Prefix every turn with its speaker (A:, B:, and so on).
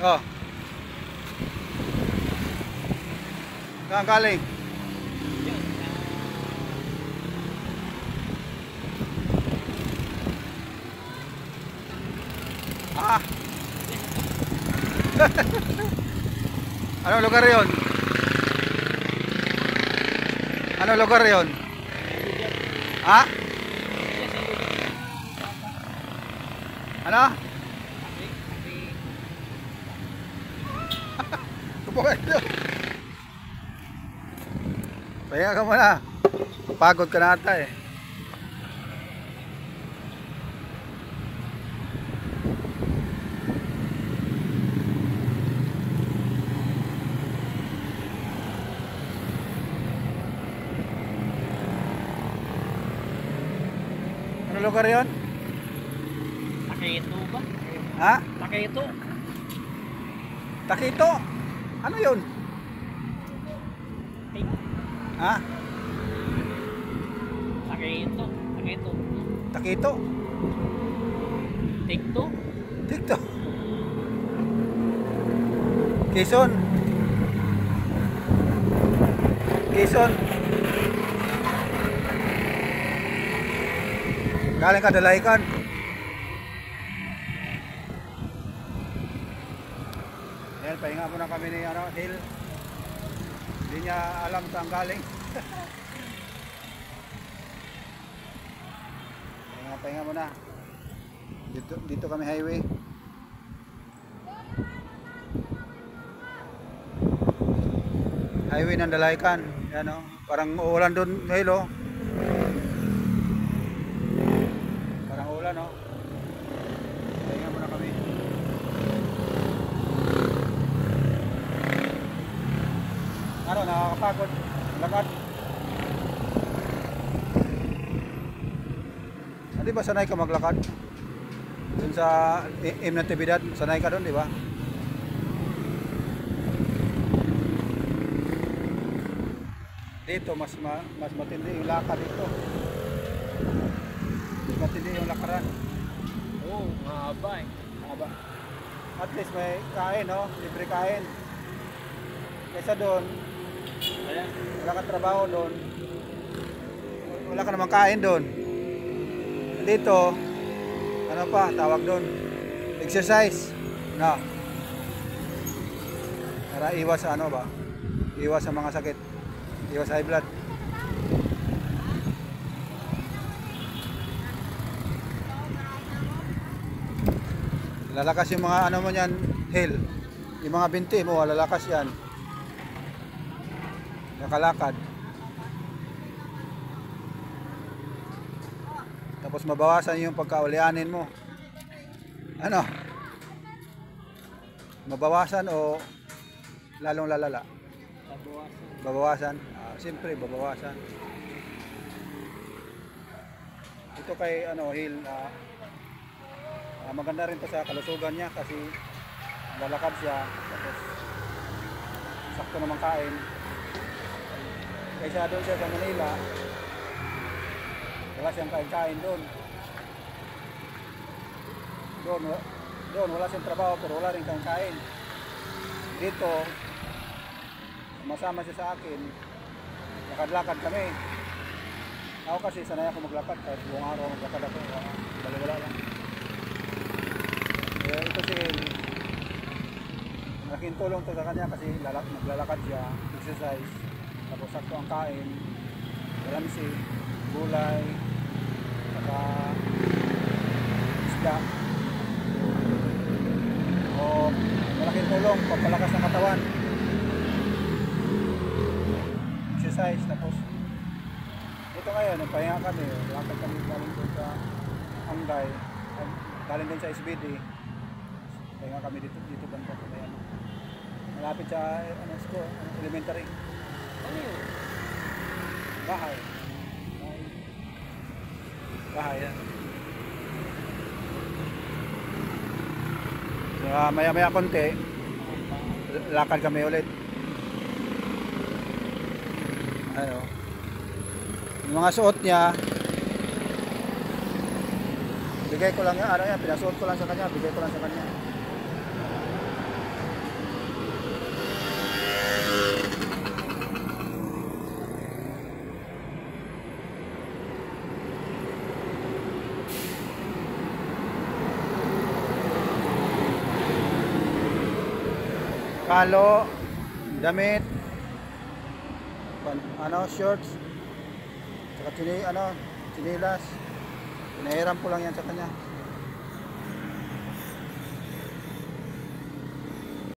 A: Oh. Saan galing? Ah. Anong lugar 'yon? Anong lugar 'yon? Ha? Ano? Tubukan nyo. Pahinga ka muna. Pagod ka na ata eh. Ano lugar yun?
B: Takito ba?
A: Ha?
B: Takito.
A: Takito? Ano yun? Ha?
B: Takito. Takito.
A: Takito?
B: Tikto.
A: Tikto? Quezon? Quezon? Galing ka Dalaykan? Ayan, pahinga muna kami ni Hill. Hindi niya alam saan galing. Pahinga muna. Dito kami highway. Highway ng Dalaykan. Yan o. Parang uulan doon, Hill o. Parang uulan o. Pahinga muna kami. Ano, nakakapagod. Lakad. Di ba sanay ka maglakad? Dun sa M Natividad, sanay ka doon, di ba? Dito mas matindi yung lakad dito. Mas matindi yung lakaran.
B: Oo, mahaba eh.
A: Mahaba. At least may kain, no? Libre kain. Kaysa doon, wala kang trabaho doon. Wala ka namang kain doon. Dito, ano pa, tawag doon, exercise, no? Para iwas sa ano ba, iwas sa mga sakit, iwas high blood. Lalakas yung mga ano mo yan, Hill, yung mga binti mo, lalakas yan, nakalakad. Tapos mabawasan yung pagkaulianin mo. Ano? Mabawasan o lalong lalala?
B: Babawasan.
A: Babawasan? Siyempre, babawasan. Ito kay Hill, maganda rin to sa kalusugan niya kasi lalakad siya. Tapos sakto namang kain. Kaysa doon siya sa Manila, wala siyang kain-kain doon. Doon wala siyang trabaho pero wala rin kain-kain. Dito, masama siya sa akin. Lakad-lakad kami. Ako kasi sanay ako maglakad kahit buong araw maglakad ako. Baliwala lang. Ito si malaking tulong to sa kanya kasi maglalakad siya, exercise. Tapos sakto ang kain. Galamsi, gulay, saka isda. O malaking tulong pampalakas ng katawan. Exercise. Tapos ito ngayon nagpahinga kami, lakad kami galing doon sa Angay, galing din sa SBD. Pahinga kami dito banda sa bayan. Malapit sa school, elementary.
B: Ano yun?
A: Bahay. Bahay yan. So, maya konti, lakad kami ulit. Ano? Yung mga suot niya, bigay ko lang yan, pinasuot ko lang sa kanya, bigay ko lang sa kanya. palo, damit, shorts, saka chinilas. Pinahiram ko lang yan sa kanya.